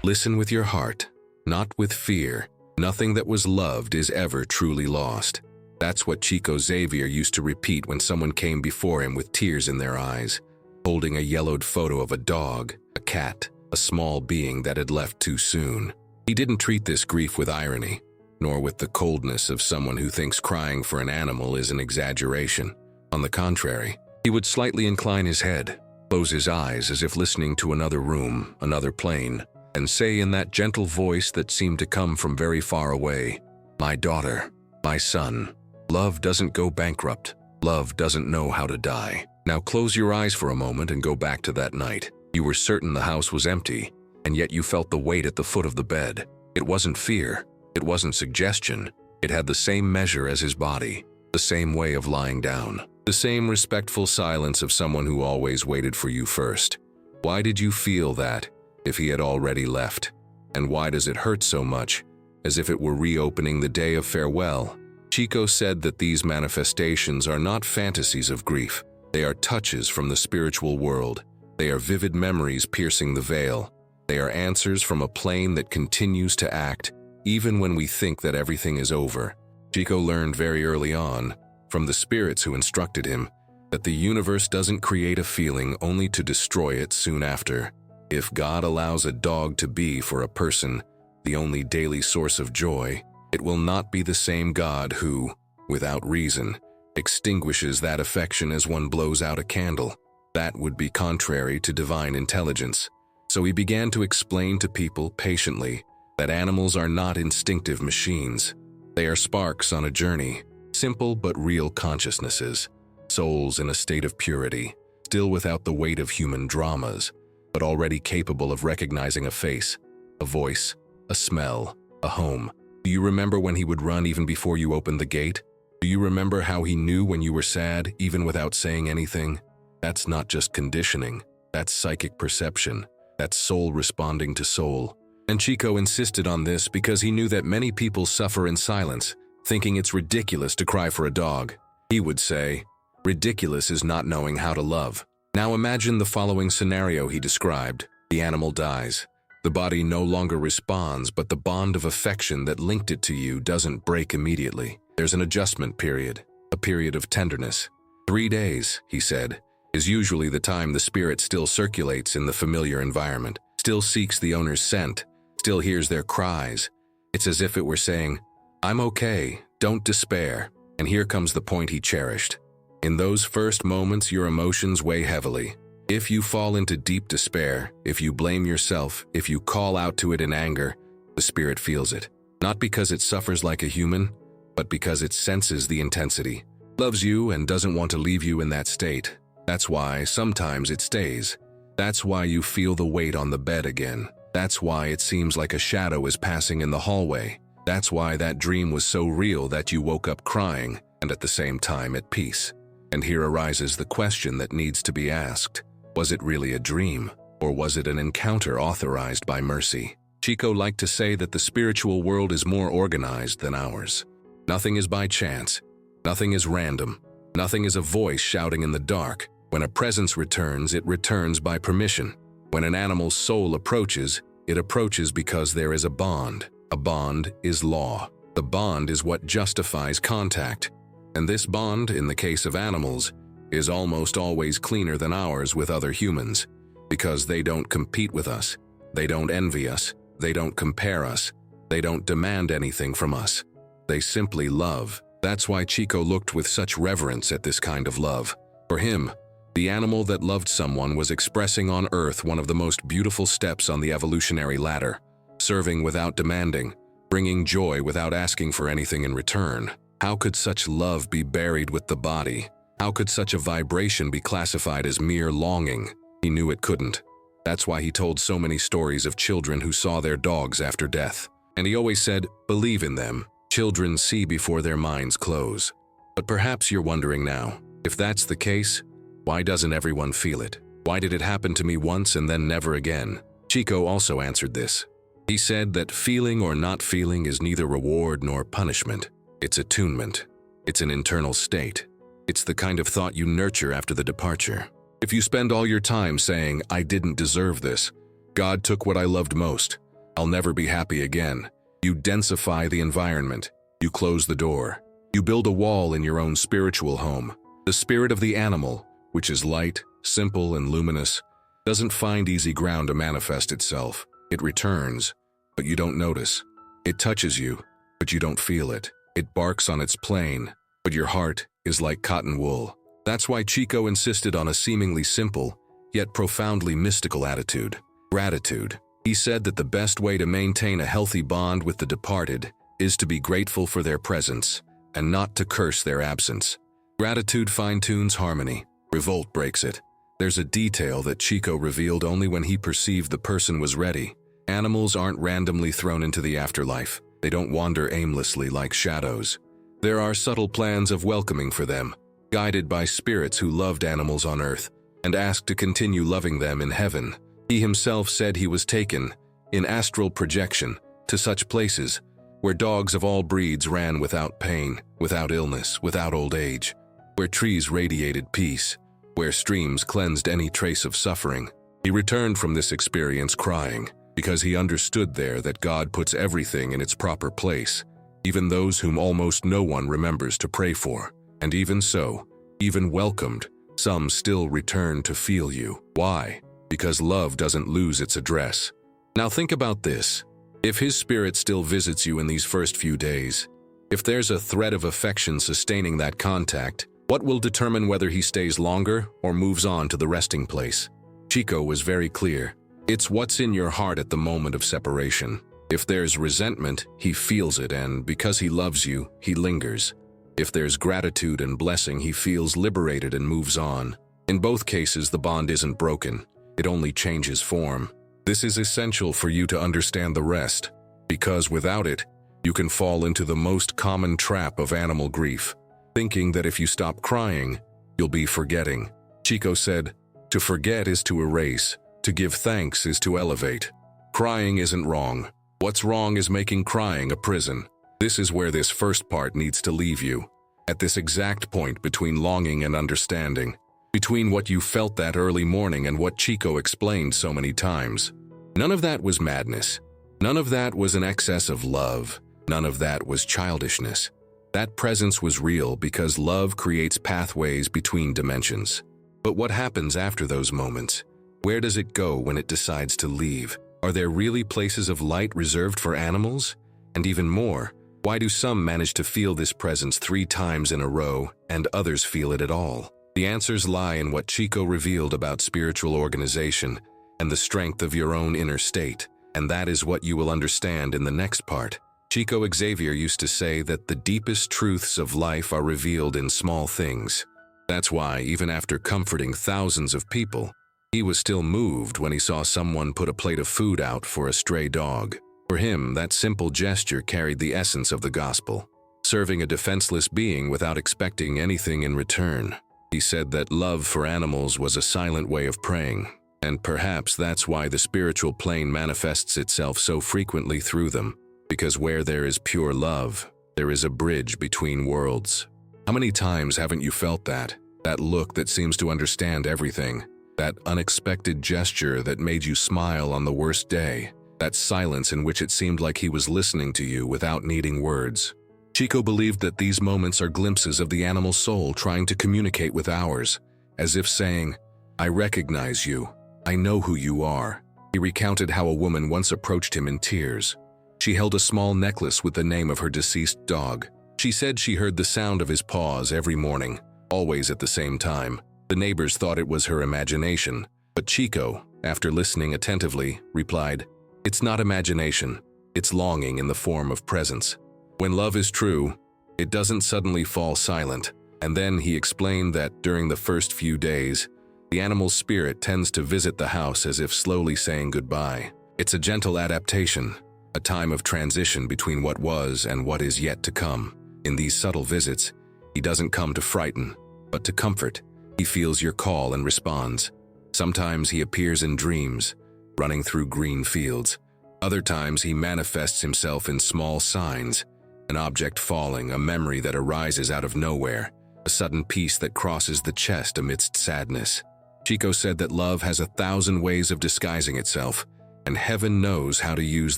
Listen with your heart, not with fear. Nothing that was loved is ever truly lost. That's what Chico Xavier used to repeat when someone came before him with tears in their eyes, holding a yellowed photo of a dog, a cat, a small being that had left too soon. He didn't treat this grief with irony, nor with the coldness of someone who thinks crying for an animal is an exaggeration. On the contrary, he would slightly incline his head, close his eyes as if listening to another room, another plane, and say in that gentle voice that seemed to come from very far away, "My daughter, my son, love doesn't go bankrupt. Love doesn't know how to die." Now close your eyes for a moment and go back to that night. You were certain the house was empty, and yet you felt the weight at the foot of the bed. It wasn't fear. It wasn't suggestion. It had the same measure as his body, the same way of lying down, the same respectful silence of someone who always waited for you first. Why did you feel that, if he had already left? And why does it hurt so much, as if it were reopening the day of farewell? Chico said that these manifestations are not fantasies of grief. They are touches from the spiritual world. They are vivid memories piercing the veil. They are answers from a plane that continues to act, even when we think that everything is over. Chico learned very early on, from the spirits who instructed him, that the universe doesn't create a feeling only to destroy it soon after. If God allows a dog to be for a person the only daily source of joy, it will not be the same God who, without reason, extinguishes that affection as one blows out a candle. That would be contrary to divine intelligence. So he began to explain to people patiently that animals are not instinctive machines. They are sparks on a journey, simple but real consciousnesses, souls in a state of purity, still without the weight of human dramas, but already capable of recognizing a face, a voice, a smell, a home. Do you remember when he would run even before you opened the gate? Do you remember how he knew when you were sad, even without saying anything? That's not just conditioning. That's psychic perception. That's soul responding to soul. And Chico insisted on this because he knew that many people suffer in silence, thinking it's ridiculous to cry for a dog. He would say, "Ridiculous is not knowing how to love." Now imagine the following scenario he described. The animal dies. The body no longer responds, but the bond of affection that linked it to you doesn't break immediately. There's an adjustment period, a period of tenderness. 3 days, he said, is usually the time the spirit still circulates in the familiar environment, still seeks the owner's scent, still hears their cries. It's as if it were saying, "I'm okay, don't despair." And here comes the point he cherished. In those first moments, your emotions weigh heavily. If you fall into deep despair, if you blame yourself, if you call out to it in anger, the spirit feels it. Not because it suffers like a human, but because it senses the intensity, loves you and doesn't want to leave you in that state. That's why sometimes it stays. That's why you feel the weight on the bed again. That's why it seems like a shadow is passing in the hallway. That's why that dream was so real that you woke up crying and at the same time at peace. And here arises the question that needs to be asked. Was it really a dream, or was it an encounter authorized by mercy? Chico liked to say that the spiritual world is more organized than ours. Nothing is by chance. Nothing is random. Nothing is a voice shouting in the dark. When a presence returns, it returns by permission. When an animal's soul approaches, it approaches because there is a bond. A bond is law. The bond is what justifies contact. And this bond, in the case of animals, is almost always cleaner than ours with other humans, because they don't compete with us, they don't envy us, they don't compare us, they don't demand anything from us. They simply love. That's why Chico looked with such reverence at this kind of love. For him, the animal that loved someone was expressing on earth one of the most beautiful steps on the evolutionary ladder, serving without demanding, bringing joy without asking for anything in return. How could such love be buried with the body? How could such a vibration be classified as mere longing? He knew it couldn't. That's why he told so many stories of children who saw their dogs after death. And he always said, "Believe in them. Children see before their minds close." But perhaps you're wondering now, if that's the case, why doesn't everyone feel it? Why did it happen to me once and then never again? Chico also answered this. He said that feeling or not feeling is neither reward nor punishment. It's attunement. It's an internal state. It's the kind of thought you nurture after the departure. If you spend all your time saying, "I didn't deserve this. God took what I loved most. I'll never be happy again. You densify the environment. You close the door. You build a wall in your own spiritual home. The spirit of the animal, which is light, simple, and luminous, doesn't find easy ground to manifest itself. It returns, but you don't notice. It touches you, but you don't feel it. It barks on its plane, but your heart is like cotton wool. That's why Chico insisted on a seemingly simple, yet profoundly mystical attitude: gratitude. He said that the best way to maintain a healthy bond with the departed is to be grateful for their presence and not to curse their absence. Gratitude fine-tunes harmony. Revolt breaks it. There's a detail that Chico revealed only when he perceived the person was ready. Animals aren't randomly thrown into the afterlife. They don't wander aimlessly like shadows. There are subtle plans of welcoming for them, guided by spirits who loved animals on earth and asked to continue loving them in heaven. He himself said he was taken, in astral projection, to such places where dogs of all breeds ran without pain, without illness, without old age, where trees radiated peace, where streams cleansed any trace of suffering. He returned from this experience crying, because he understood there that God puts everything in its proper place, even those whom almost no one remembers to pray for. And even so, even welcomed, some still return to feel you. Why? Because love doesn't lose its address. Now think about this. If his spirit still visits you in these first few days, if there's a thread of affection sustaining that contact, what will determine whether he stays longer or moves on to the resting place? Chico was very clear. It's what's in your heart at the moment of separation. If there's resentment, he feels it, and because he loves you, he lingers. If there's gratitude and blessing, he feels liberated and moves on. In both cases, the bond isn't broken. It only changes form. This is essential for you to understand the rest, because without it, you can fall into the most common trap of animal grief, thinking that if you stop crying, you'll be forgetting. Chico said, "To forget is to erase. To give thanks is to elevate." Crying isn't wrong. What's wrong is making crying a prison. This is where this first part needs to leave you. At this exact point between longing and understanding, between what you felt that early morning and what Chico explained so many times. None of that was madness. None of that was an excess of love. None of that was childishness. That presence was real because love creates pathways between dimensions. But what happens after those moments? Where does it go when it decides to leave? Are there really places of light reserved for animals? And even more, why do some manage to feel this presence 3 times in a row and others feel it at all? The answers lie in what Chico revealed about spiritual organization and the strength of your own inner state, and that is what you will understand in the next part. Chico Xavier used to say that the deepest truths of life are revealed in small things. That's why, even after comforting thousands of people, he was still moved when he saw someone put a plate of food out for a stray dog. For him, that simple gesture carried the essence of the gospel, serving a defenseless being without expecting anything in return. He said that love for animals was a silent way of praying, and perhaps that's why the spiritual plane manifests itself so frequently through them, because where there is pure love, there is a bridge between worlds. How many times haven't you felt that? That look that seems to understand everything, that unexpected gesture that made you smile on the worst day, that silence in which it seemed like he was listening to you without needing words. Chico believed that these moments are glimpses of the animal soul trying to communicate with ours, as if saying, "I recognize you. I know who you are." He recounted how a woman once approached him in tears. She held a small necklace with the name of her deceased dog. She said she heard the sound of his paws every morning, always at the same time. The neighbors thought it was her imagination, but Chico, after listening attentively, replied, "It's not imagination, it's longing in the form of presence." When love is true, it doesn't suddenly fall silent. And then he explained that during the first few days, the animal's spirit tends to visit the house as if slowly saying goodbye. It's a gentle adaptation, a time of transition between what was and what is yet to come. In these subtle visits, he doesn't come to frighten, but to comfort. He feels your call and responds. Sometimes he appears in dreams, running through green fields. Other times he manifests himself in small signs, an object falling, a memory that arises out of nowhere, a sudden peace that crosses the chest amidst sadness. Chico said that love has 1,000 ways of disguising itself, and heaven knows how to use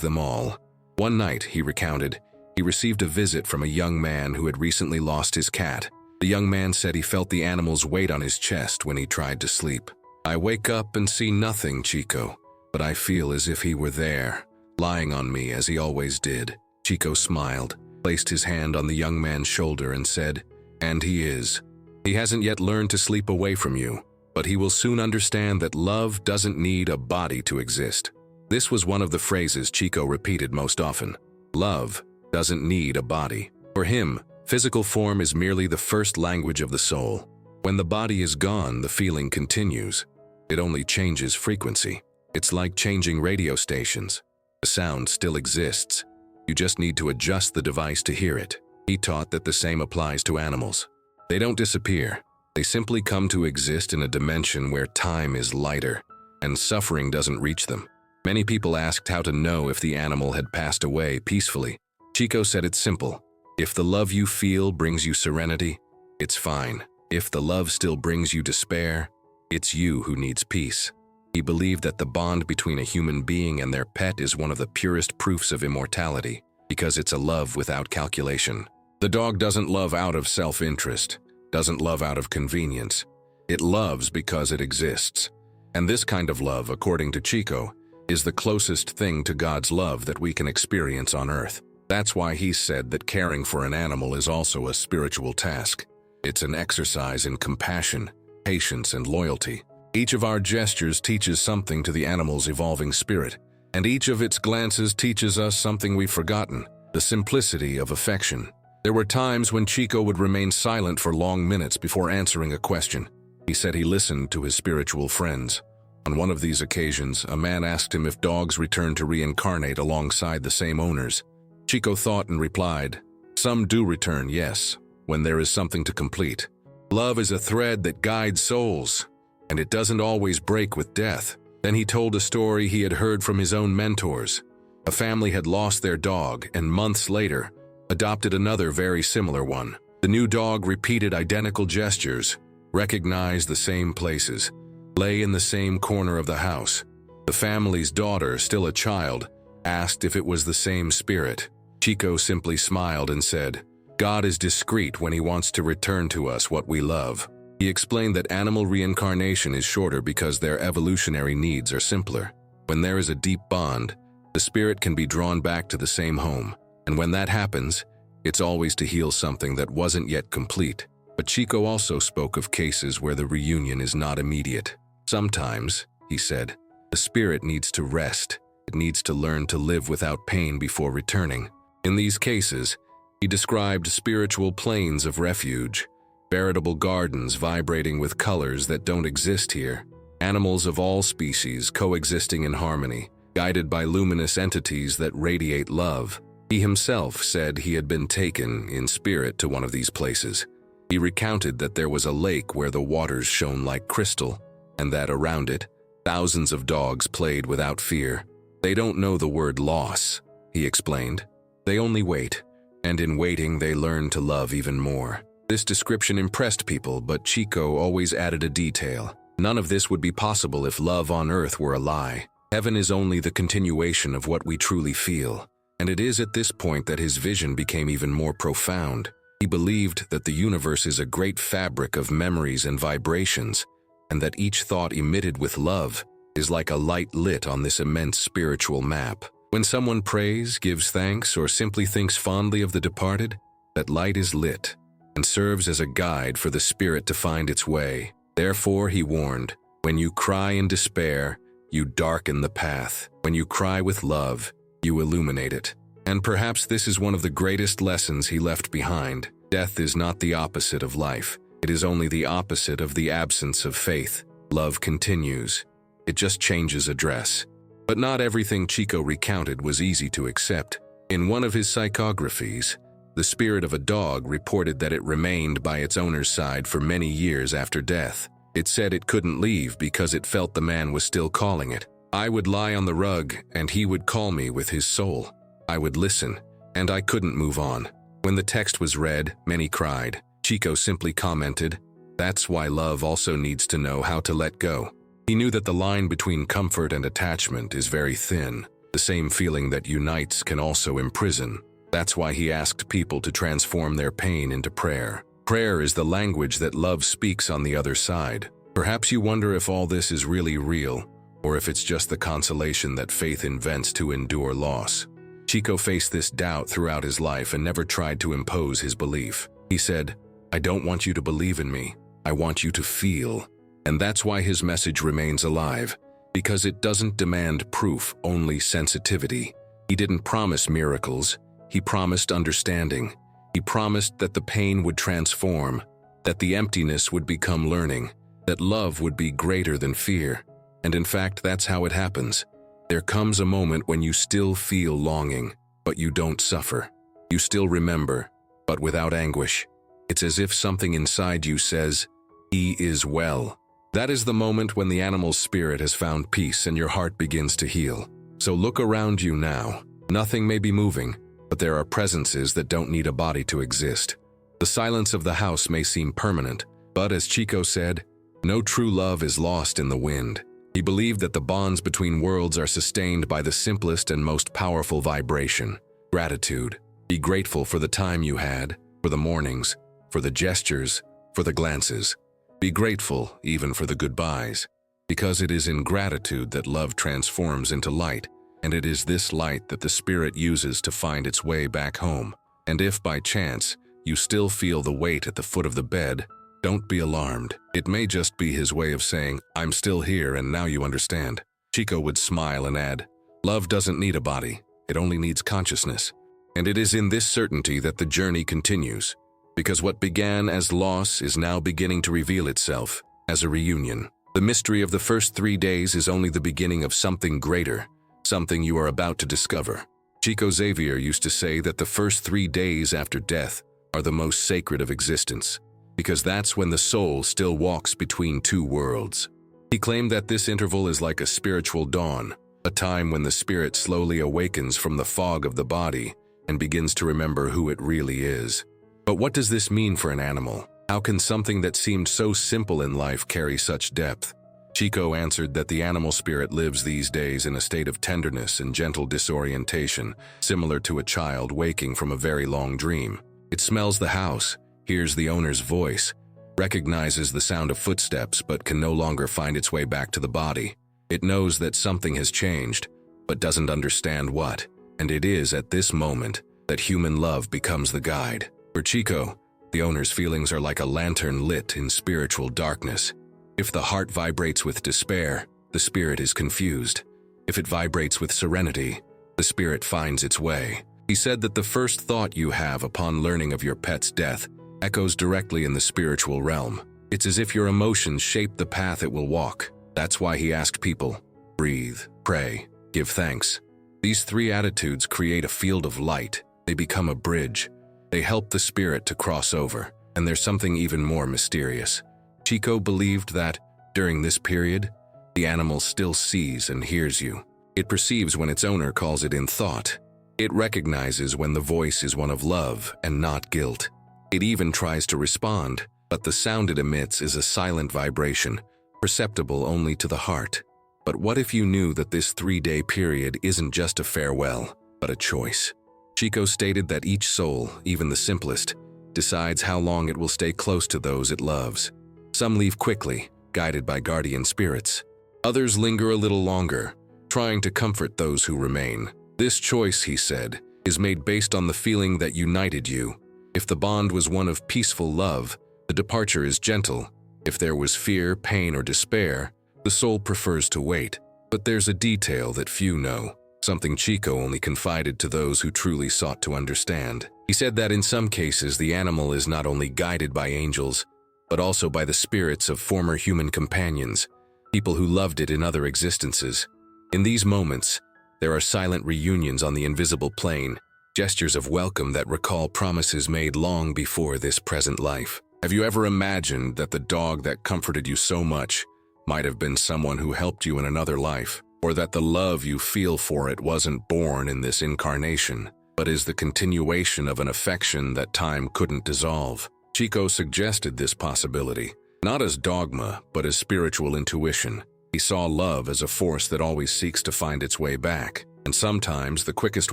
them all. One night, he recounted, he received a visit from a young man who had recently lost his cat. The young man said he felt the animal's weight on his chest when he tried to sleep. "I wake up and see nothing, Chico, but I feel as if he were there, lying on me as he always did." Chico smiled, placed his hand on the young man's shoulder and said, "And he is. He hasn't yet learned to sleep away from you, but he will soon understand that love doesn't need a body to exist." This was one of the phrases Chico repeated most often. Love doesn't need a body. For him, physical form is merely the first language of the soul. When the body is gone, the feeling continues. It only changes frequency. It's like changing radio stations. The sound still exists. You just need to adjust the device to hear it. He taught that the same applies to animals. They don't disappear. They simply come to exist in a dimension where time is lighter, and suffering doesn't reach them. Many people asked how to know if the animal had passed away peacefully. Chico said it's simple. If the love you feel brings you serenity, it's fine. If the love still brings you despair, it's you who needs peace. He believed that the bond between a human being and their pet is one of the purest proofs of immortality, because it's a love without calculation. The dog doesn't love out of self-interest, doesn't love out of convenience. It loves because it exists. And this kind of love, according to Chico, is the closest thing to God's love that we can experience on earth. That's why he said that caring for an animal is also a spiritual task. It's an exercise in compassion, patience, and loyalty. Each of our gestures teaches something to the animal's evolving spirit, and each of its glances teaches us something we've forgotten, the simplicity of affection. There were times when Chico would remain silent for long minutes before answering a question. He said he listened to his spiritual friends. On one of these occasions, a man asked him if dogs return to reincarnate alongside the same owners. Chico thought and replied, "Some do return, yes, when there is something to complete. Love is a thread that guides souls, and it doesn't always break with death." Then he told a story he had heard from his own mentors. A family had lost their dog and months later adopted another very similar one. The new dog repeated identical gestures, recognized the same places, lay in the same corner of the house. The family's daughter, still a child, asked if it was the same spirit. Chico simply smiled and said, "God is discreet when he wants to return to us what we love." He explained that animal reincarnation is shorter because their evolutionary needs are simpler. When there is a deep bond, the spirit can be drawn back to the same home. And when that happens, it's always to heal something that wasn't yet complete. But Chico also spoke of cases where the reunion is not immediate. Sometimes, he said, the spirit needs to rest. It needs to learn to live without pain before returning. In these cases, he described spiritual planes of refuge, veritable gardens vibrating with colors that don't exist here, animals of all species coexisting in harmony, guided by luminous entities that radiate love. He himself said he had been taken in spirit to one of these places. He recounted that there was a lake where the waters shone like crystal, and that around it, thousands of dogs played without fear. They don't know the word loss, he explained. They only wait, and in waiting they learn to love even more. This description impressed people, but Chico always added a detail. None of this would be possible if love on earth were a lie. Heaven is only the continuation of what we truly feel. And it is at this point that his vision became even more profound. He believed that the universe is a great fabric of memories and vibrations, and that each thought emitted with love is like a light lit on this immense spiritual map. When someone prays, gives thanks, or simply thinks fondly of the departed, that light is lit and serves as a guide for the spirit to find its way. Therefore, he warned, when you cry in despair, you darken the path. When you cry with love, you illuminate it. And perhaps this is one of the greatest lessons he left behind. Death is not the opposite of life. It is only the opposite of the absence of faith. Love continues. It just changes address. But not everything Chico recounted was easy to accept. In one of his psychographies, the spirit of a dog reported that it remained by its owner's side for many years after death. It said it couldn't leave because it felt the man was still calling it. I would lie on the rug and he would call me with his soul. I would listen, and I couldn't move on. When the text was read, many cried. Chico simply commented, "That's why love also needs to know how to let go." He knew that the line between comfort and attachment is very thin. The same feeling that unites can also imprison. That's why he asked people to transform their pain into prayer. Prayer is the language that love speaks on the other side. Perhaps you wonder if all this is really real, or if it's just the consolation that faith invents to endure loss. Chico faced this doubt throughout his life and never tried to impose his belief. He said, "I don't want you to believe in me. I want you to feel." And that's why his message remains alive, because it doesn't demand proof, only sensitivity. He didn't promise miracles. He promised understanding. He promised that the pain would transform, that the emptiness would become learning, that love would be greater than fear. And in fact, that's how it happens. There comes a moment when you still feel longing, but you don't suffer. You still remember, but without anguish. It's as if something inside you says, "He is well." That is the moment when the animal's spirit has found peace and your heart begins to heal. So look around you now. Nothing may be moving, but there are presences that don't need a body to exist. The silence of the house may seem permanent, but as Chico said, no true love is lost in the wind. He believed that the bonds between worlds are sustained by the simplest and most powerful vibration, gratitude. Be grateful for the time you had, for the mornings, for the gestures, for the glances. Be grateful even for the goodbyes, because it is in gratitude that love transforms into light, and it is this light that the spirit uses to find its way back home. And if by chance you still feel the weight at the foot of the bed, don't be alarmed. It may just be his way of saying, "I'm still here and now you understand." Chico would smile and add, "Love doesn't need a body, it only needs consciousness." And it is in this certainty that the journey continues, because what began as loss is now beginning to reveal itself as a reunion. The mystery of the first 3 days is only the beginning of something greater, something you are about to discover. Chico Xavier used to say that the first 3 days after death are the most sacred of existence, because that's when the soul still walks between two worlds. He claimed that this interval is like a spiritual dawn, a time when the spirit slowly awakens from the fog of the body and begins to remember who it really is. But what does this mean for an animal? How can something that seemed so simple in life carry such depth? Chico answered that the animal spirit lives these days in a state of tenderness and gentle disorientation, similar to a child waking from a very long dream. It smells the house, hears the owner's voice, recognizes the sound of footsteps but can no longer find its way back to the body. It knows that something has changed, but doesn't understand what, and it is at this moment that human love becomes the guide. For Chico, the owner's feelings are like a lantern lit in spiritual darkness. If the heart vibrates with despair, the spirit is confused. If it vibrates with serenity, the spirit finds its way. He said that the first thought you have upon learning of your pet's death echoes directly in the spiritual realm. It's as if your emotions shape the path it will walk. That's why he asked people, breathe, pray, give thanks. These 3 attitudes create a field of light. They become a bridge. They help the spirit to cross over. And there's something even more mysterious. Chico believed that, during this period, the animal still sees and hears you. It perceives when its owner calls it in thought. It recognizes when the voice is one of love and not guilt. It even tries to respond, but the sound it emits is a silent vibration, perceptible only to the heart. But what if you knew that this 3-day period isn't just a farewell, but a choice? Chico stated that each soul, even the simplest, decides how long it will stay close to those it loves. Some leave quickly, guided by guardian spirits. Others linger a little longer, trying to comfort those who remain. This choice, he said, is made based on the feeling that united you. If the bond was one of peaceful love, the departure is gentle. If there was fear, pain, or despair, the soul prefers to wait. But there's a detail that few know, something Chico only confided to those who truly sought to understand. He said that in some cases the animal is not only guided by angels, but also by the spirits of former human companions, people who loved it in other existences. In these moments, there are silent reunions on the invisible plane, gestures of welcome that recall promises made long before this present life. Have you ever imagined that the dog that comforted you so much might have been someone who helped you in another life, or that the love you feel for it wasn't born in this incarnation, but is the continuation of an affection that time couldn't dissolve? Chico suggested this possibility, not as dogma, but as spiritual intuition. He saw love as a force that always seeks to find its way back, and sometimes the quickest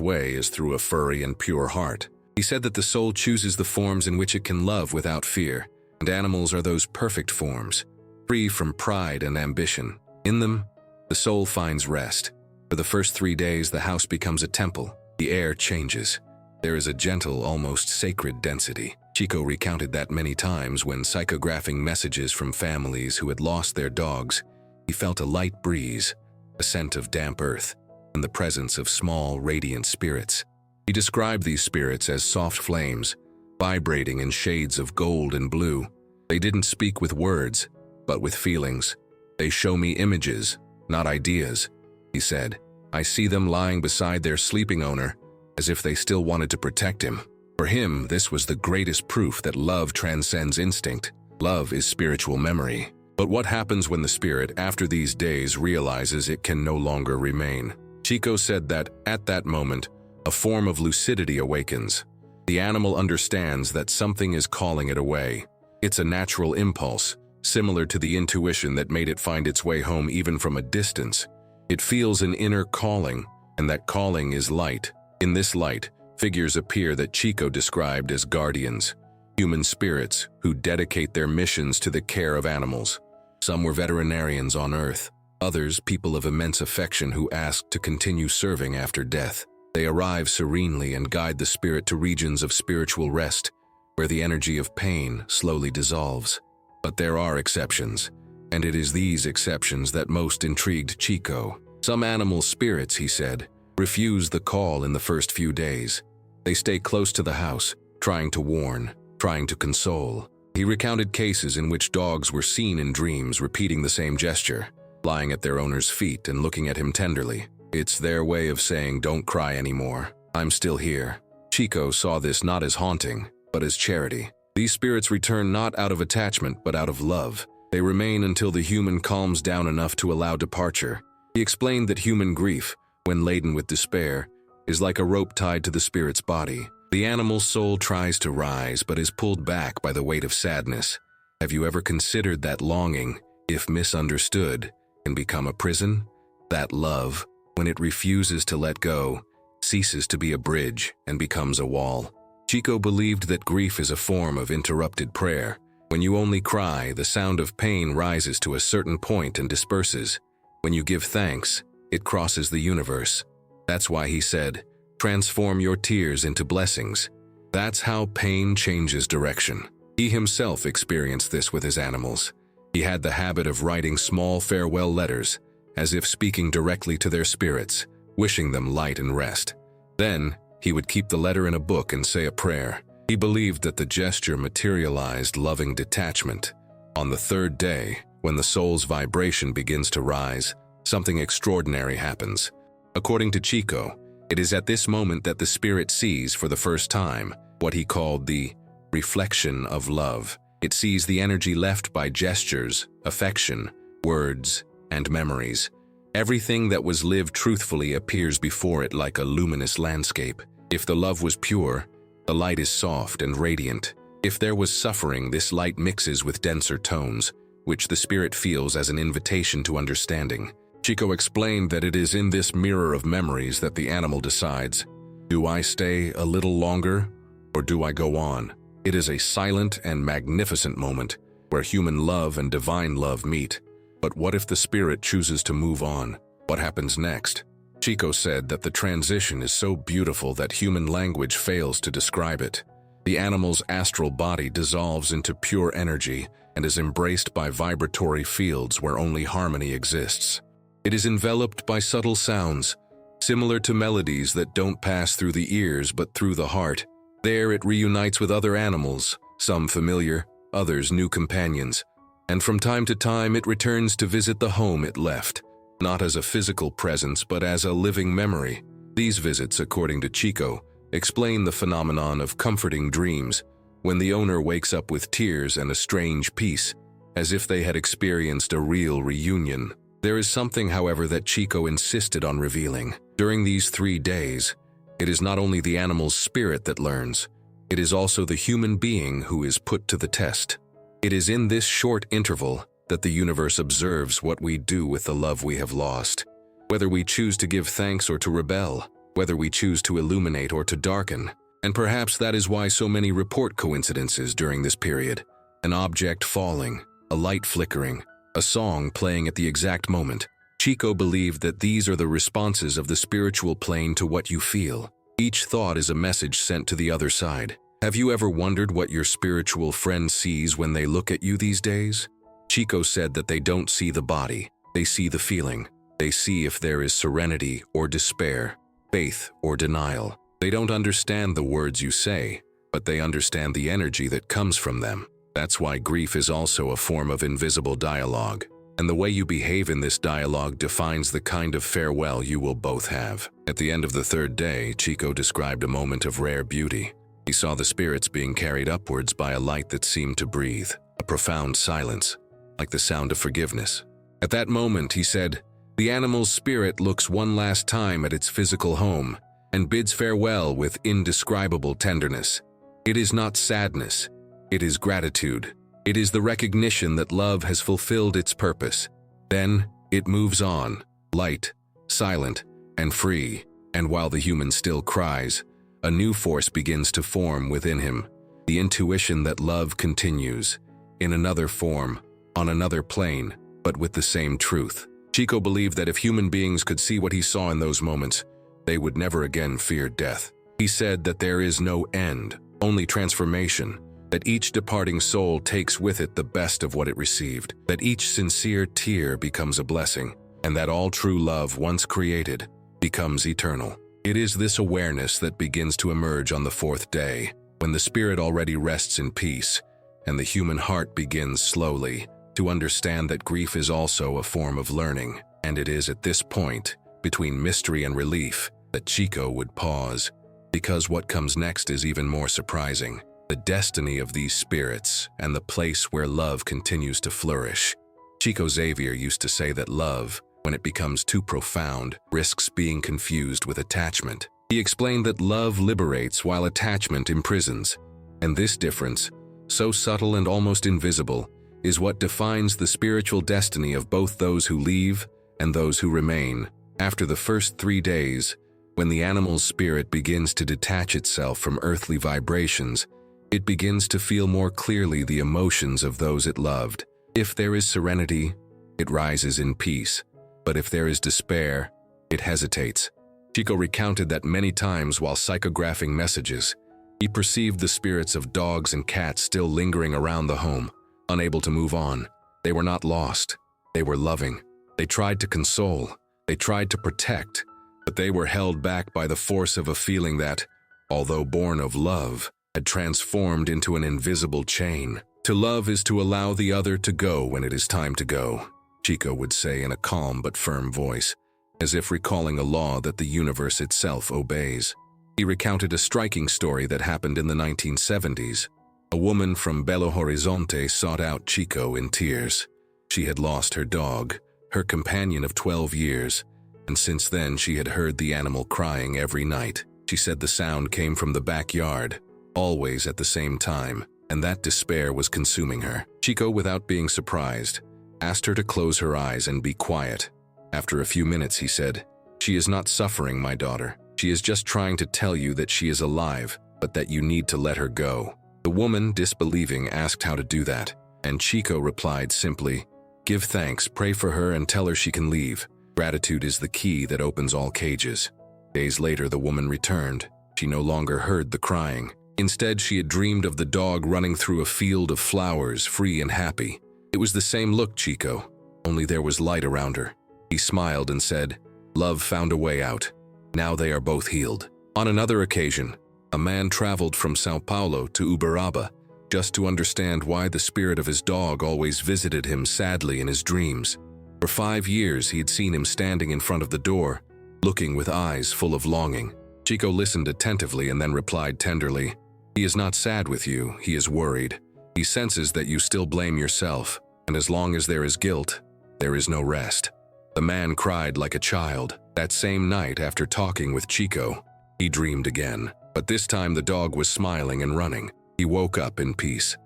way is through a furry and pure heart. He said that the soul chooses the forms in which it can love without fear, and animals are those perfect forms, free from pride and ambition. In them, the soul finds rest. For the first 3 days, the house becomes a temple. The air changes. There is a gentle, almost sacred density. Chico recounted that many times when psychographing messages from families who had lost their dogs, he felt a light breeze, a scent of damp earth, and the presence of small, radiant spirits. He described these spirits as soft flames, vibrating in shades of gold and blue. They didn't speak with words, but with feelings. They show me images, not ideas, he said. I see them lying beside their sleeping owner, as if they still wanted to protect him. For him, this was the greatest proof that love transcends instinct. Love is spiritual memory. But what happens when the spirit, after these days, realizes it can no longer remain? Chico said that, at that moment, a form of lucidity awakens. The animal understands that something is calling it away. It's a natural impulse, similar to the intuition that made it find its way home even from a distance. It feels an inner calling, and that calling is light. In this light, figures appear that Chico described as guardians, human spirits who dedicate their missions to the care of animals. Some were veterinarians on Earth, others people of immense affection who asked to continue serving after death. They arrive serenely and guide the spirit to regions of spiritual rest, where the energy of pain slowly dissolves. But there are exceptions, and it is these exceptions that most intrigued Chico. Some animal spirits, he said, refuse the call in the first few days. They stay close to the house, trying to warn, trying to console. He recounted cases in which dogs were seen in dreams repeating the same gesture, lying at their owner's feet and looking at him tenderly. It's their way of saying, "Don't cry anymore. I'm still here." Chico saw this not as haunting, but as charity. These spirits return not out of attachment, but out of love. They remain until the human calms down enough to allow departure. He explained that human grief, when laden with despair, is like a rope tied to the spirit's body. The animal's soul tries to rise, but is pulled back by the weight of sadness. Have you ever considered that longing, if misunderstood, can become a prison? That love, when it refuses to let go, ceases to be a bridge and becomes a wall. Chico believed that grief is a form of interrupted prayer. When you only cry, the sound of pain rises to a certain point and disperses. When you give thanks, it crosses the universe. That's why he said, "Transform your tears into blessings." That's how pain changes direction. He himself experienced this with his animals. He had the habit of writing small farewell letters, as if speaking directly to their spirits, wishing them light and rest. Then, he would keep the letter in a book and say a prayer. He believed that the gesture materialized loving detachment. On the 3rd day, when the soul's vibration begins to rise, something extraordinary happens. According to Chico, it is at this moment that the spirit sees for the first time what he called the reflection of love. It sees the energy left by gestures, affection, words, and memories. Everything that was lived truthfully appears before it like a luminous landscape. If the love was pure, the light is soft and radiant. If there was suffering, this light mixes with denser tones, which the spirit feels as an invitation to understanding. Chico explained that it is in this mirror of memories that the animal decides, do I stay a little longer, or do I go on? It is a silent and magnificent moment where human love and divine love meet. But what if the spirit chooses to move on? What happens next? Chico said that the transition is so beautiful that human language fails to describe it. The animal's astral body dissolves into pure energy and is embraced by vibratory fields where only harmony exists. It is enveloped by subtle sounds, similar to melodies that don't pass through the ears but through the heart. There it reunites with other animals, some familiar, others new companions, and from time to time it returns to visit the home it left, not as a physical presence but as a living memory. These visits, according to Chico, explain the phenomenon of comforting dreams, when the owner wakes up with tears and a strange peace, as if they had experienced a real reunion. There is something, however, that Chico insisted on revealing. During these 3 days, it is not only the animal's spirit that learns, it is also the human being who is put to the test. It is in this short interval that the universe observes what we do with the love we have lost. Whether we choose to give thanks or to rebel, whether we choose to illuminate or to darken. And perhaps that is why so many report coincidences during this period. An object falling, a light flickering, a song playing at the exact moment. Chico believed that these are the responses of the spiritual plane to what you feel. Each thought is a message sent to the other side. Have you ever wondered what your spiritual friend sees when they look at you these days? Chico said that they don't see the body, they see the feeling. They see if there is serenity or despair, faith or denial. They don't understand the words you say, but they understand the energy that comes from them. That's why grief is also a form of invisible dialogue. And the way you behave in this dialogue defines the kind of farewell you will both have. At the end of the third day, Chico described a moment of rare beauty. He saw the spirits being carried upwards by a light that seemed to breathe, a profound silence, like the sound of forgiveness. At that moment, he said, the animal's spirit looks one last time at its physical home and bids farewell with indescribable tenderness. It is not sadness, it is gratitude. It is the recognition that love has fulfilled its purpose. Then it moves on, light, silent, and free. And while the human still cries, a new force begins to form within him, the intuition that love continues, in another form, on another plane, but with the same truth. Chico believed that if human beings could see what he saw in those moments, they would never again fear death. He said that there is no end, only transformation, that each departing soul takes with it the best of what it received, that each sincere tear becomes a blessing, and that all true love once created becomes eternal. It is this awareness that begins to emerge on the fourth day, when the spirit already rests in peace, and the human heart begins slowly to understand that grief is also a form of learning. And it is at this point, between mystery and relief, that Chico would pause, because what comes next is even more surprising. The destiny of these spirits and the place where love continues to flourish. Chico Xavier used to say that love, when it becomes too profound, risks being confused with attachment. He explained that love liberates while attachment imprisons. And this difference, so subtle and almost invisible, is what defines the spiritual destiny of both those who leave and those who remain. After the first 3 days, when the animal's spirit begins to detach itself from earthly vibrations, it begins to feel more clearly the emotions of those it loved. If there is serenity, it rises in peace. But if there is despair, it hesitates. Chico recounted that many times while psychographing messages, he perceived the spirits of dogs and cats still lingering around the home, unable to move on. They were not lost. They were loving. They tried to console. They tried to protect. But they were held back by the force of a feeling that, although born of love, had transformed into an invisible chain. To love is to allow the other to go when it is time to go, Chico would say in a calm but firm voice, as if recalling a law that the universe itself obeys. He recounted a striking story that happened in the 1970s. A woman from Belo Horizonte sought out Chico in tears. She had lost her dog, her companion of 12 years, and since then she had heard the animal crying every night. She said the sound came from the backyard, always at the same time, and that despair was consuming her. Chico, without being surprised, asked her to close her eyes and be quiet. After a few minutes, he said, "She is not suffering, my daughter. She is just trying to tell you that she is alive, but that you need to let her go." The woman, disbelieving, asked how to do that, and Chico replied simply, "Give thanks, pray for her, and tell her she can leave. Gratitude is the key that opens all cages." Days later, the woman returned. She no longer heard the crying. Instead, she had dreamed of the dog running through a field of flowers, free and happy. It was the same look, Chico, only there was light around her. He smiled and said, "Love found a way out. Now they are both healed." On another occasion, a man traveled from Sao Paulo to Uberaba just to understand why the spirit of his dog always visited him sadly in his dreams. For 5 years, he had seen him standing in front of the door, looking with eyes full of longing. Chico listened attentively and then replied tenderly, "He is not sad with you, he is worried. He senses that you still blame yourself, and as long as there is guilt, there is no rest." The man cried like a child. That same night, after talking with Chico, he dreamed again. But this time the dog was smiling and running. He woke up in peace.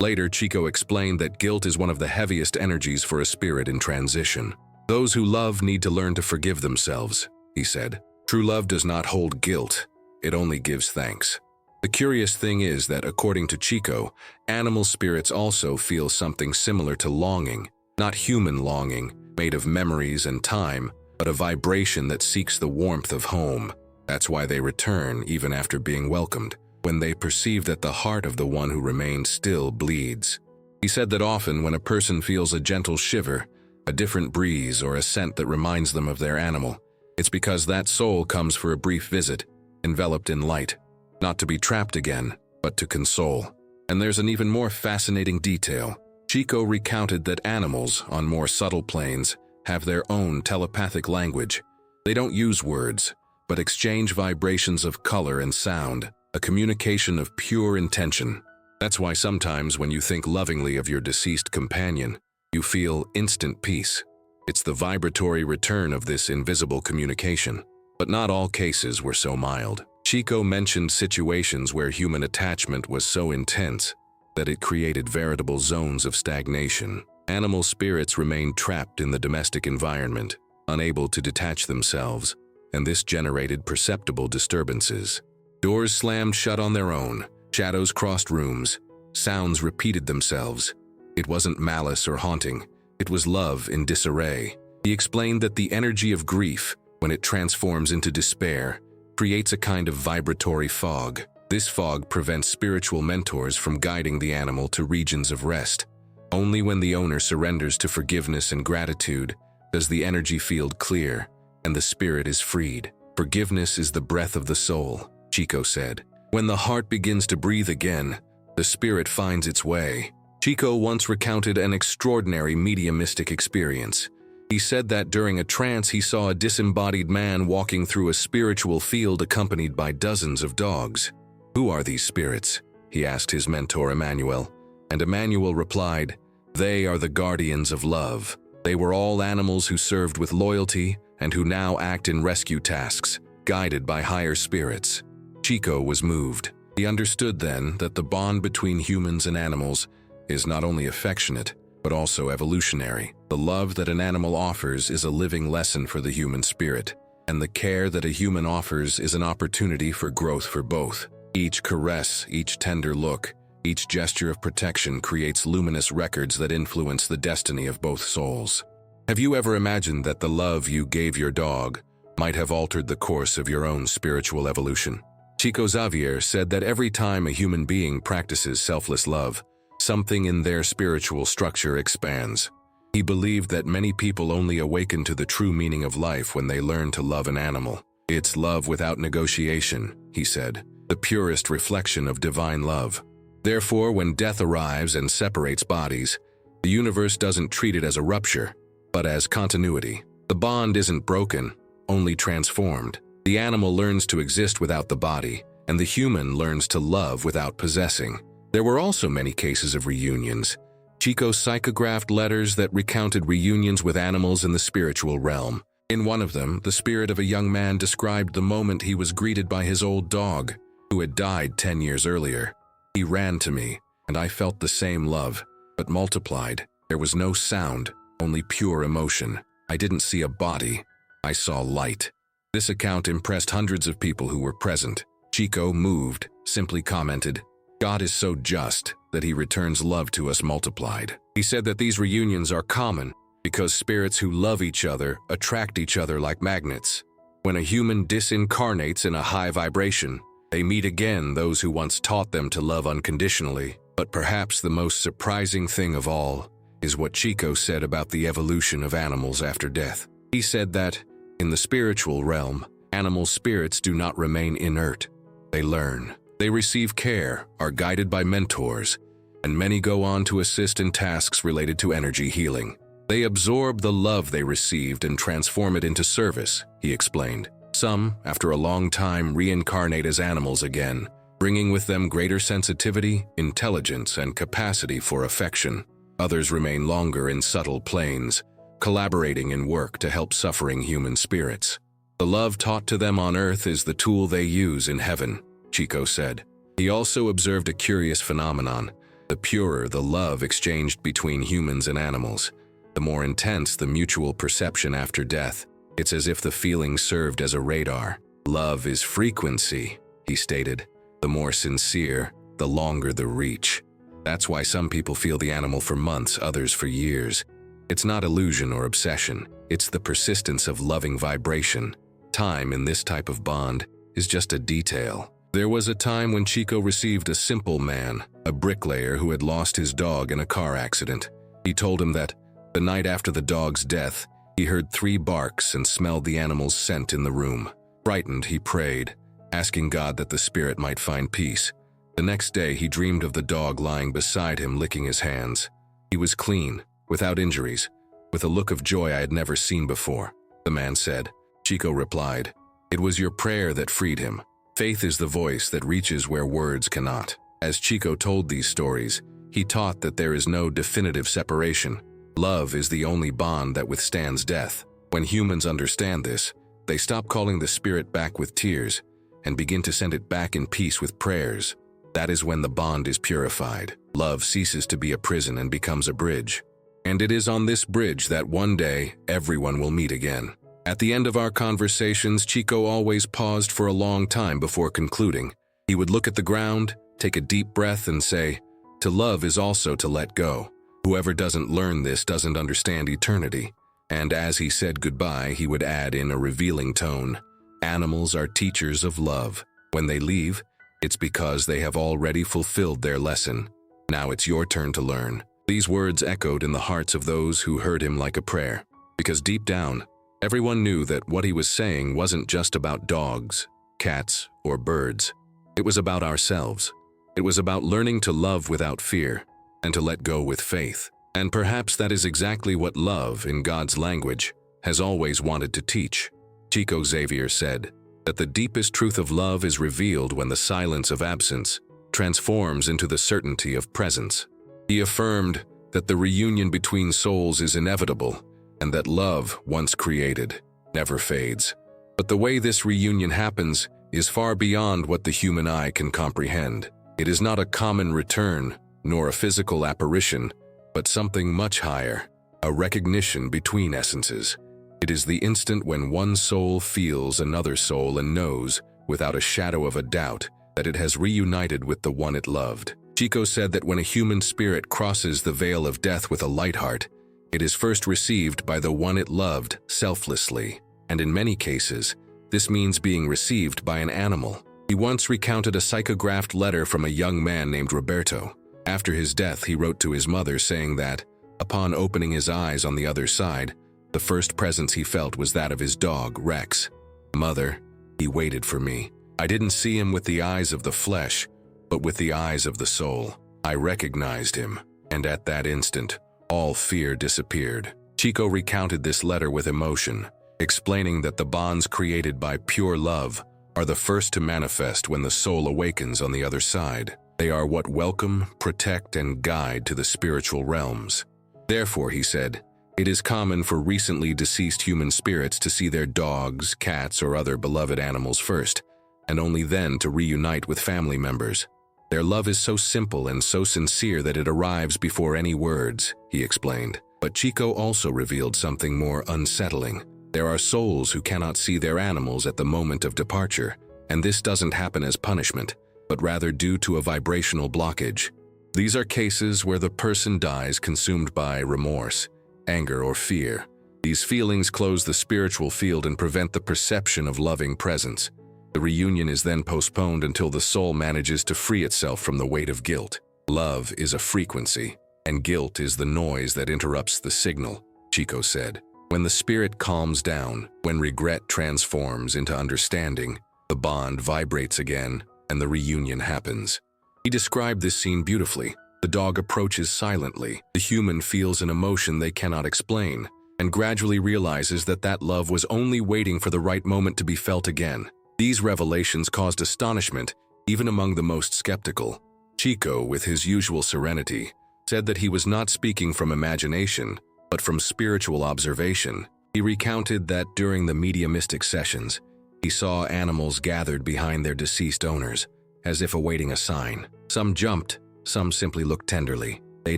Later, Chico explained that guilt is one of the heaviest energies for a spirit in transition. Those who love need to learn to forgive themselves, he said. True love does not hold guilt, it only gives thanks. The curious thing is that, according to Chico, animal spirits also feel something similar to longing, not human longing, made of memories and time, but a vibration that seeks the warmth of home. That's why they return even after being welcomed, when they perceive that the heart of the one who remains still bleeds. He said that often when a person feels a gentle shiver, a different breeze, or a scent that reminds them of their animal, it's because that soul comes for a brief visit, enveloped in light, not to be trapped again, but to console. And there's an even more fascinating detail. Chico recounted that animals, on more subtle planes, have their own telepathic language. They don't use words, but exchange vibrations of color and sound, a communication of pure intention. That's why sometimes when you think lovingly of your deceased companion, you feel instant peace. It's the vibratory return of this invisible communication. But not all cases were so mild. Chico mentioned situations where human attachment was so intense that it created veritable zones of stagnation. Animal spirits remained trapped in the domestic environment, unable to detach themselves, and this generated perceptible disturbances. Doors slammed shut on their own, shadows crossed rooms, sounds repeated themselves. It wasn't malice or haunting, it was love in disarray. He explained that the energy of grief, when it transforms into despair, creates a kind of vibratory fog. This fog prevents spiritual mentors from guiding the animal to regions of rest. Only when the owner surrenders to forgiveness and gratitude does the energy field clear and the spirit is freed. Forgiveness is the breath of the soul, Chico said. When the heart begins to breathe again, the spirit finds its way. Chico once recounted an extraordinary mediumistic experience. He said that during a trance he saw a disembodied man walking through a spiritual field accompanied by dozens of dogs. "Who are these spirits?" he asked his mentor Emmanuel, and Emmanuel replied, "They are the guardians of love. They were all animals who served with loyalty and who now act in rescue tasks, guided by higher spirits." Chico was moved. He understood then that the bond between humans and animals is not only affectionate, but also evolutionary. The love that an animal offers is a living lesson for the human spirit, and the care that a human offers is an opportunity for growth for both. Each caress, each tender look, each gesture of protection creates luminous records that influence the destiny of both souls. Have you ever imagined that the love you gave your dog might have altered the course of your own spiritual evolution? Chico Xavier said that every time a human being practices selfless love, something in their spiritual structure expands. He believed that many people only awaken to the true meaning of life when they learn to love an animal. It's love without negotiation, he said, the purest reflection of divine love. Therefore, when death arrives and separates bodies, the universe doesn't treat it as a rupture, but as continuity. The bond isn't broken, only transformed. The animal learns to exist without the body, and the human learns to love without possessing. There were also many cases of reunions. Chico psychographed letters that recounted reunions with animals in the spiritual realm. In one of them, the spirit of a young man described the moment he was greeted by his old dog, who had died 10 years earlier. He ran to me, and I felt the same love, but multiplied. There was no sound, only pure emotion. I didn't see a body, I saw light. This account impressed hundreds of people who were present. Chico, moved, simply commented, "God is so just that he returns love to us multiplied." He said that these reunions are common because spirits who love each other attract each other like magnets. When a human disincarnates in a high vibration, they meet again those who once taught them to love unconditionally. But perhaps the most surprising thing of all is what Chico said about the evolution of animals after death. He said that, in the spiritual realm, animal spirits do not remain inert. They learn. They receive care, are guided by mentors, and many go on to assist in tasks related to energy healing. They absorb the love they received and transform it into service, he explained. Some, after a long time, reincarnate as animals again, bringing with them greater sensitivity, intelligence, and capacity for affection. Others remain longer in subtle planes, collaborating in work to help suffering human spirits. The love taught to them on earth is the tool they use in heaven, Chico said. He also observed a curious phenomenon. The purer the love exchanged between humans and animals, the more intense the mutual perception after death. It's as if the feeling served as a radar. Love is frequency, he stated. The more sincere, the longer the reach. That's why some people feel the animal for months, others for years. It's not illusion or obsession. It's the persistence of loving vibration. Time in this type of bond is just a detail. There was a time when Chico received a simple man, a bricklayer who had lost his dog in a car accident. He told him that the night after the dog's death, he heard 3 barks and smelled the animal's scent in the room. Frightened, he prayed, asking God that the spirit might find peace. The next day, he dreamed of the dog lying beside him, licking his hands. He was clean, without injuries, with a look of joy I had never seen before. The man said. Chico replied, "It was your prayer that freed him. Faith is the voice that reaches where words cannot." As Chico told these stories, he taught that there is no definitive separation. Love is the only bond that withstands death. When humans understand this, they stop calling the spirit back with tears and begin to send it back in peace with prayers. That is when the bond is purified. Love ceases to be a prison and becomes a bridge. And it is on this bridge that one day everyone will meet again. At the end of our conversations, Chico always paused for a long time before concluding. He would look at the ground, take a deep breath, and say, "To love is also to let go. Whoever doesn't learn this doesn't understand eternity." And as he said goodbye, he would add in a revealing tone, "Animals are teachers of love. When they leave, it's because they have already fulfilled their lesson. Now it's your turn to learn." These words echoed in the hearts of those who heard him like a prayer, because deep down, everyone knew that what he was saying wasn't just about dogs, cats, or birds. It was about ourselves. It was about learning to love without fear and to let go with faith. And perhaps that is exactly what love, in God's language, has always wanted to teach. Chico Xavier said that the deepest truth of love is revealed when the silence of absence transforms into the certainty of presence. He affirmed that the reunion between souls is inevitable and that love, once created, never fades. But the way this reunion happens is far beyond what the human eye can comprehend. It is not a common return, nor a physical apparition, but something much higher, a recognition between essences. It is the instant when one soul feels another soul and knows, without a shadow of a doubt, that it has reunited with the one it loved. Chico said that when a human spirit crosses the veil of death with a light heart, it is first received by the one it loved selflessly, and in many cases, this means being received by an animal. He once recounted a psychographed letter from a young man named Roberto. After his death, he wrote to his mother saying that, upon opening his eyes on the other side, the first presence he felt was that of his dog, Rex. "Mother, he waited for me. I didn't see him with the eyes of the flesh, but with the eyes of the soul. I recognized him, and at that instant, all fear disappeared." Chico recounted this letter with emotion, explaining that the bonds created by pure love are the first to manifest when the soul awakens on the other side. They are what welcome, protect, and guide to the spiritual realms. Therefore, he said, it is common for recently deceased human spirits to see their dogs, cats, or other beloved animals first, and only then to reunite with family members. Their love is so simple and so sincere that it arrives before any words, he explained. But Chico also revealed something more unsettling. There are souls who cannot see their animals at the moment of departure, and this doesn't happen as punishment, but rather due to a vibrational blockage. These are cases where the person dies consumed by remorse, anger, or fear. These feelings close the spiritual field and prevent the perception of loving presence. The reunion is then postponed until the soul manages to free itself from the weight of guilt. Love is a frequency, and guilt is the noise that interrupts the signal, Chico said. When the spirit calms down, when regret transforms into understanding, the bond vibrates again, and the reunion happens. He described this scene beautifully. The dog approaches silently. The human feels an emotion they cannot explain, and gradually realizes that that love was only waiting for the right moment to be felt again. These revelations caused astonishment, even among the most skeptical. Chico, with his usual serenity, said that he was not speaking from imagination, but from spiritual observation. He recounted that during the mediumistic sessions, he saw animals gathered behind their deceased owners, as if awaiting a sign. Some jumped, some simply look tenderly. They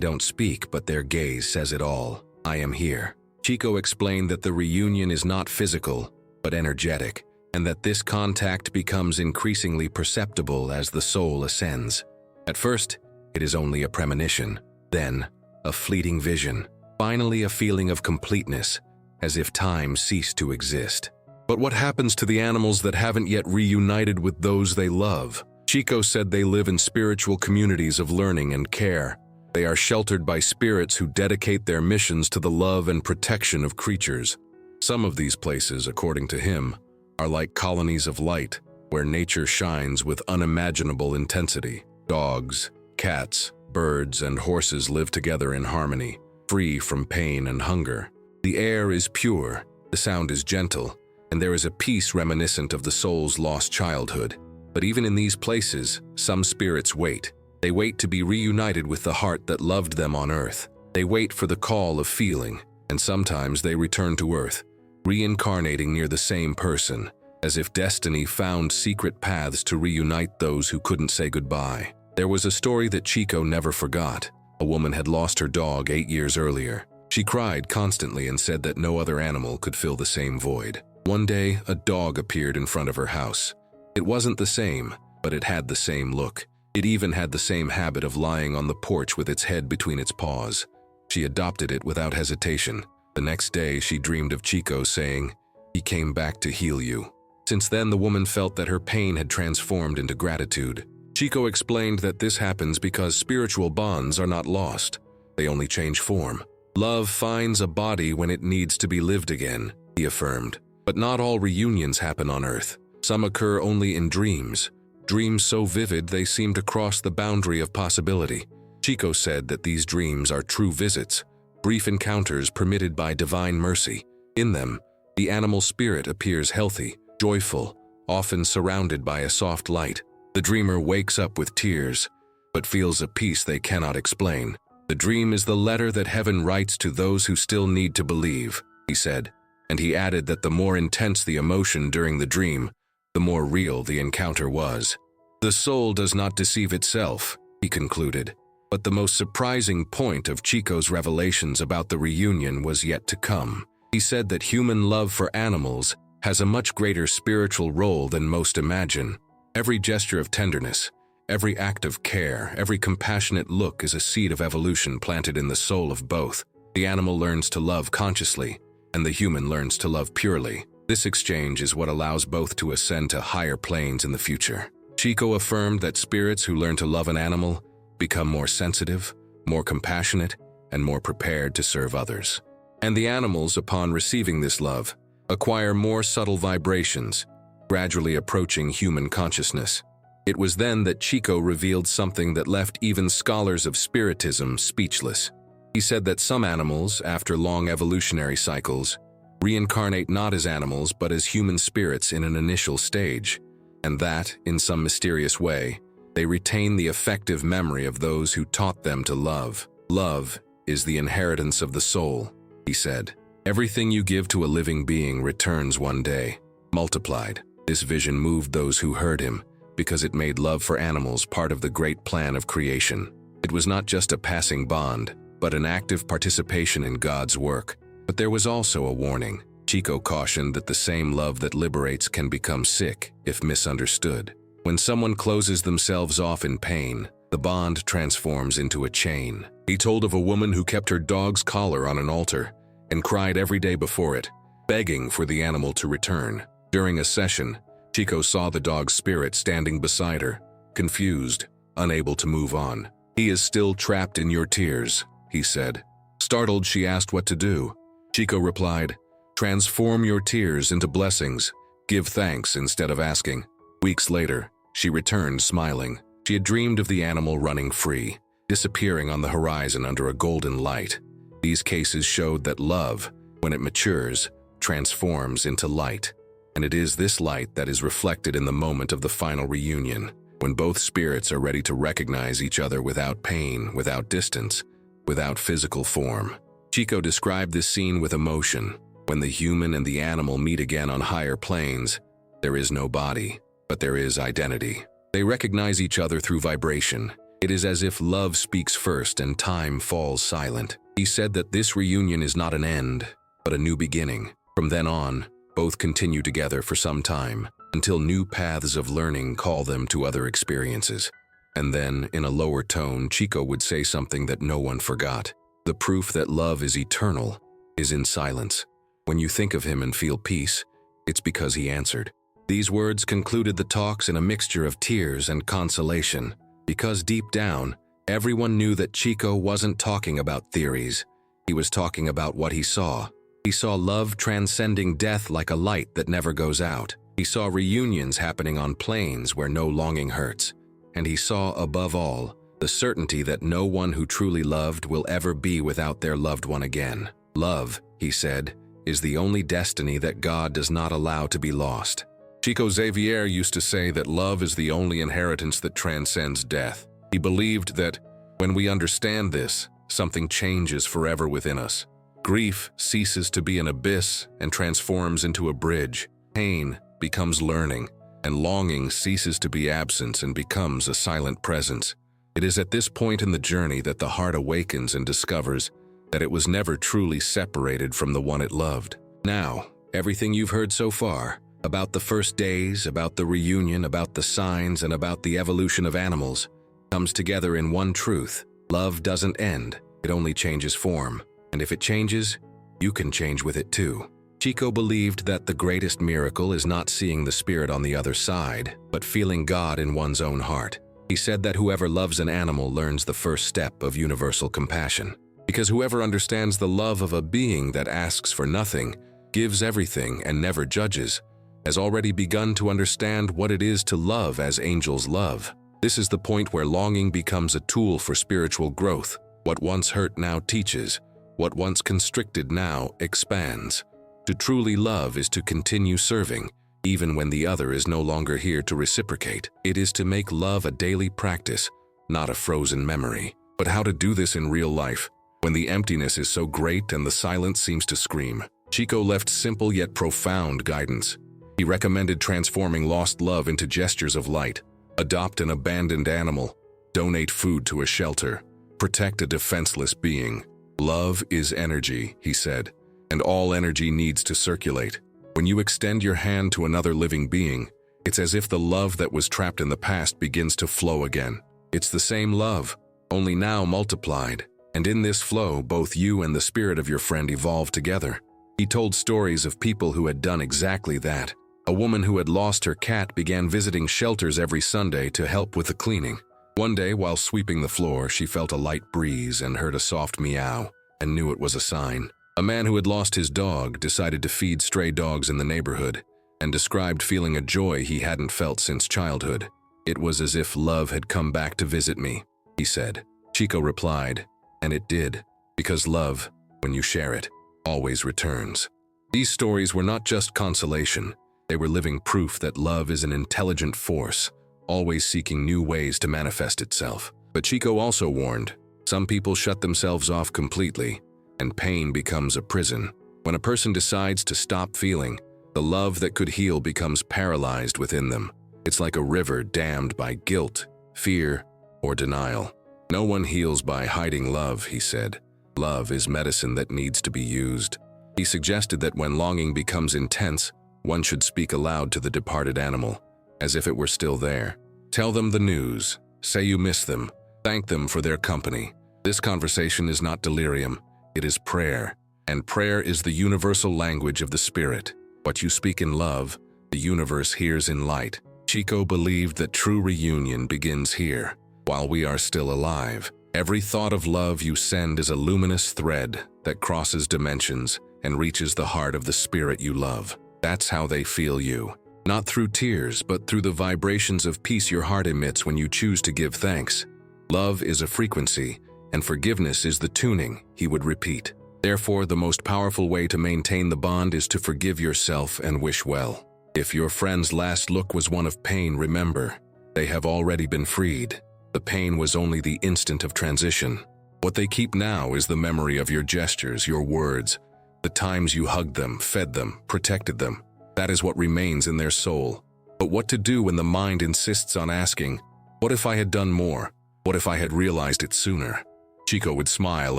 don't speak, but their gaze says it all. I am here. Chico explained that the reunion is not physical, but energetic, and that this contact becomes increasingly perceptible as the soul ascends. At first, it is only a premonition, then a fleeting vision, finally a feeling of completeness, as if time ceased to exist. But what happens to the animals that haven't yet reunited with those they love? Chico said they live in spiritual communities of learning and care. They are sheltered by spirits who dedicate their missions to the love and protection of creatures. Some of these places, according to him, are like colonies of light, where nature shines with unimaginable intensity. Dogs, cats, birds, and horses live together in harmony, free from pain and hunger. The air is pure, the sound is gentle, and there is a peace reminiscent of the soul's lost childhood. But even in these places, some spirits wait. They wait to be reunited with the heart that loved them on earth. They wait for the call of feeling, and sometimes they return to earth, reincarnating near the same person, as if destiny found secret paths to reunite those who couldn't say goodbye. There was a story that Chico never forgot. A woman had lost her dog 8 years earlier. She cried constantly and said that no other animal could fill the same void. One day, a dog appeared in front of her house. It wasn't the same, but it had the same look. It even had the same habit of lying on the porch with its head between its paws. She adopted it without hesitation. The next day, she dreamed of Chico saying, "He came back to heal you." Since then, the woman felt that her pain had transformed into gratitude. Chico explained that this happens because spiritual bonds are not lost. They only change form. Love finds a body when it needs to be lived again, he affirmed. But not all reunions happen on Earth. Some occur only in dreams. Dreams so vivid they seem to cross the boundary of possibility. Chico said that these dreams are true visits, brief encounters permitted by divine mercy. In them, the animal spirit appears healthy, joyful, often surrounded by a soft light. The dreamer wakes up with tears, but feels a peace they cannot explain. The dream is the letter that heaven writes to those who still need to believe, he said, and he added that the more intense the emotion during the dream, the more real the encounter was. The soul does not deceive itself, he concluded, but the most surprising point of Chico's revelations about the reunion was yet to come. He said that human love for animals has a much greater spiritual role than most imagine. Every gesture of tenderness, every act of care, every compassionate look is a seed of evolution planted in the soul of both. The animal learns to love consciously, and the human learns to love purely. This exchange is what allows both to ascend to higher planes in the future. Chico affirmed that spirits who learn to love an animal become more sensitive, more compassionate, and more prepared to serve others. And the animals, upon receiving this love, acquire more subtle vibrations, gradually approaching human consciousness. It was then that Chico revealed something that left even scholars of spiritism speechless. He said that some animals, after long evolutionary cycles, reincarnate not as animals but as human spirits in an initial stage, and that, in some mysterious way, they retain the effective memory of those who taught them to love. Love is the inheritance of the soul, he said. Everything you give to a living being returns one day, multiplied. This vision moved those who heard him, because it made love for animals part of the great plan of creation. It was not just a passing bond, but an active participation in God's work. But there was also a warning. Chico cautioned that the same love that liberates can become sick if misunderstood. When someone closes themselves off in pain, the bond transforms into a chain. He told of a woman who kept her dog's collar on an altar and cried every day before it, begging for the animal to return. During a session, Chico saw the dog's spirit standing beside her, confused, unable to move on. "He is still trapped in your tears," he said. Startled, she asked what to do. Chico replied, "Transform your tears into blessings. Give thanks instead of asking." Weeks later, she returned smiling. She had dreamed of the animal running free, disappearing on the horizon under a golden light. These cases showed that love, when it matures, transforms into light. And it is this light that is reflected in the moment of the final reunion, when both spirits are ready to recognize each other without pain, without distance, without physical form. Chico described this scene with emotion. When the human and the animal meet again on higher planes, there is no body, but there is identity. They recognize each other through vibration, It is as if love speaks first and time falls silent. He said that this reunion is not an end, but a new beginning. From then on, both continue together for some time, until new paths of learning call them to other experiences. And then, in a lower tone, Chico would say something that no one forgot. The proof that love is eternal is in silence. When you think of him and feel peace, it's because he answered. These words concluded the talks in a mixture of tears and consolation, because deep down, everyone knew that Chico wasn't talking about theories. He was talking about what he saw. He saw love transcending death like a light that never goes out. He saw reunions happening on plains where no longing hurts. And he saw, above all, the certainty that no one who truly loved will ever be without their loved one again. Love, he said, is the only destiny that God does not allow to be lost. Chico Xavier used to say that love is the only inheritance that transcends death. He believed that when we understand this, something changes forever within us. Grief ceases to be an abyss and transforms into a bridge. Pain becomes learning, and longing ceases to be absence and becomes a silent presence. It is at this point in the journey that the heart awakens and discovers that it was never truly separated from the one it loved. Now, everything you've heard so far, about the first days, about the reunion, about the signs, and about the evolution of animals, comes together in one truth. Love doesn't end, it only changes form. And if it changes, you can change with it too. Chico believed that the greatest miracle is not seeing the spirit on the other side, but feeling God in one's own heart. He said that whoever loves an animal learns the first step of universal compassion. Because whoever understands the love of a being that asks for nothing, gives everything, and never judges, has already begun to understand what it is to love as angels love. This is the point where longing becomes a tool for spiritual growth. What once hurt now teaches. What once constricted now expands. To truly love is to continue serving, even when the other is no longer here to reciprocate. It is to make love a daily practice, not a frozen memory. But how to do this in real life, when the emptiness is so great and the silence seems to scream? Chico left simple yet profound guidance. He recommended transforming lost love into gestures of light. Adopt an abandoned animal. Donate food to a shelter. Protect a defenseless being. Love is energy, he said, and all energy needs to circulate. When you extend your hand to another living being, it's as if the love that was trapped in the past begins to flow again. It's the same love, only now multiplied, and in this flow, both you and the spirit of your friend evolve together. He told stories of people who had done exactly that. A woman who had lost her cat began visiting shelters every Sunday to help with the cleaning. One day, while sweeping the floor, she felt a light breeze and heard a soft meow, and knew it was a sign. A man who had lost his dog decided to feed stray dogs in the neighborhood, and described feeling a joy he hadn't felt since childhood. It was as if love had come back to visit me, he said. Chico replied, and it did, because love, when you share it, always returns. These stories were not just consolation, they were living proof that love is an intelligent force, always seeking new ways to manifest itself. But Chico also warned, some people shut themselves off completely, and pain becomes a prison. When a person decides to stop feeling, the love that could heal becomes paralyzed within them. It's like a river dammed by guilt, fear, or denial. No one heals by hiding love, he said. Love is medicine that needs to be used. He suggested that when longing becomes intense, one should speak aloud to the departed animal, as if it were still there. Tell them the news, say you miss them, thank them for their company. This conversation is not delirium, it is prayer, and prayer is the universal language of the spirit. What you speak in love, the universe hears in light. Chico believed that true reunion begins here, while we are still alive. Every thought of love you send is a luminous thread that crosses dimensions and reaches the heart of the spirit you love. That's how they feel you. Not through tears, but through the vibrations of peace your heart emits when you choose to give thanks. Love is a frequency, and forgiveness is the tuning, he would repeat. Therefore, the most powerful way to maintain the bond is to forgive yourself and wish well. If your friend's last look was one of pain, remember, they have already been freed. The pain was only the instant of transition. What they keep now is the memory of your gestures, your words, the times you hugged them, fed them, protected them. That is what remains in their soul. But what to do when the mind insists on asking, what if I had done more? What if I had realized it sooner? Chico would smile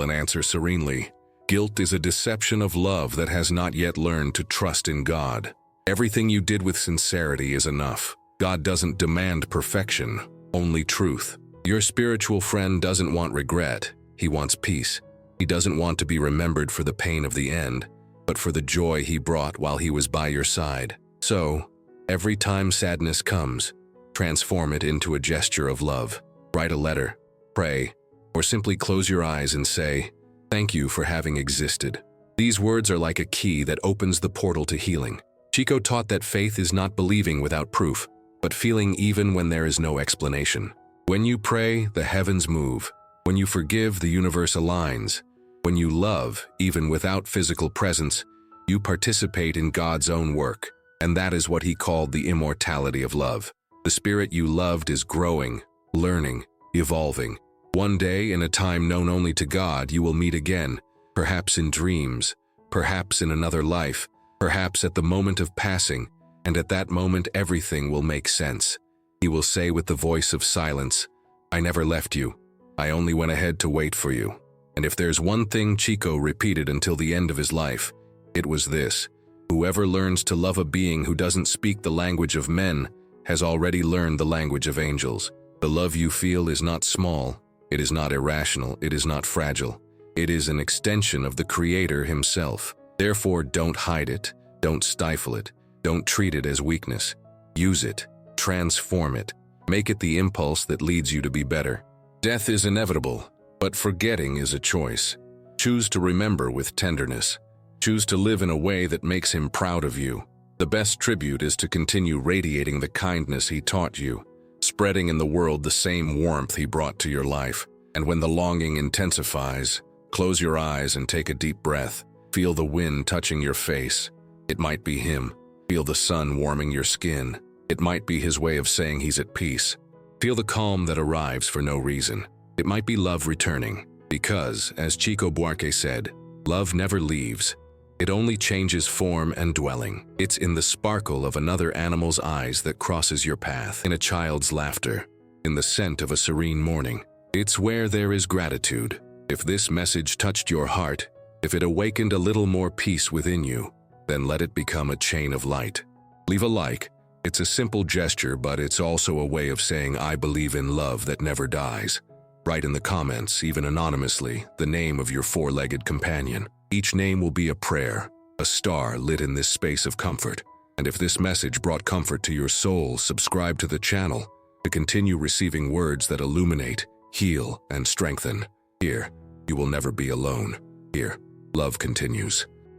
and answer serenely, guilt is a deception of love that has not yet learned to trust in God. Everything you did with sincerity is enough. God doesn't demand perfection, only truth. Your spiritual friend doesn't want regret, he wants peace. He doesn't want to be remembered for the pain of the end, but for the joy he brought while he was by your side. So, every time sadness comes, transform it into a gesture of love. Write a letter, pray, or simply close your eyes and say, "Thank you for having existed." These words are like a key that opens the portal to healing. Chico taught that faith is not believing without proof, but feeling even when there is no explanation. When you pray, the heavens move. When you forgive, the universe aligns. When you love, even without physical presence, you participate in God's own work. And that is what he called the immortality of love. The spirit you loved is growing, learning, evolving. One day, in a time known only to God, you will meet again, perhaps in dreams, perhaps in another life, perhaps at the moment of passing, and at that moment everything will make sense. He will say with the voice of silence, "I never left you. I only went ahead to wait for you." And if there's one thing Chico repeated until the end of his life, it was this: whoever learns to love a being who doesn't speak the language of men has already learned the language of angels. The love you feel is not small, it is not irrational, it is not fragile. It is an extension of the Creator himself. Therefore, don't hide it, don't stifle it, don't treat it as weakness. Use it, transform it, make it the impulse that leads you to be better. Death is inevitable, but forgetting is a choice. Choose to remember with tenderness. Choose to live in a way that makes him proud of you. The best tribute is to continue radiating the kindness he taught you, spreading in the world the same warmth he brought to your life. And when the longing intensifies, close your eyes and take a deep breath. Feel the wind touching your face. It might be him. Feel the sun warming your skin. It might be his way of saying he's at peace. Feel the calm that arrives for no reason. It might be love returning, because, as Chico Buarque said, love never leaves. It only changes form and dwelling. It's in the sparkle of another animal's eyes that crosses your path, in a child's laughter, in the scent of a serene morning. It's where there is gratitude. If this message touched your heart, if it awakened a little more peace within you, then let it become a chain of light. Leave a like. It's a simple gesture, but it's also a way of saying I believe in love that never dies. Write in the comments, even anonymously, the name of your four-legged companion. Each name will be a prayer, a star lit in this space of comfort. And if this message brought comfort to your soul, subscribe to the channel to continue receiving words that illuminate, heal, and strengthen. Here, you will never be alone. Here, love continues.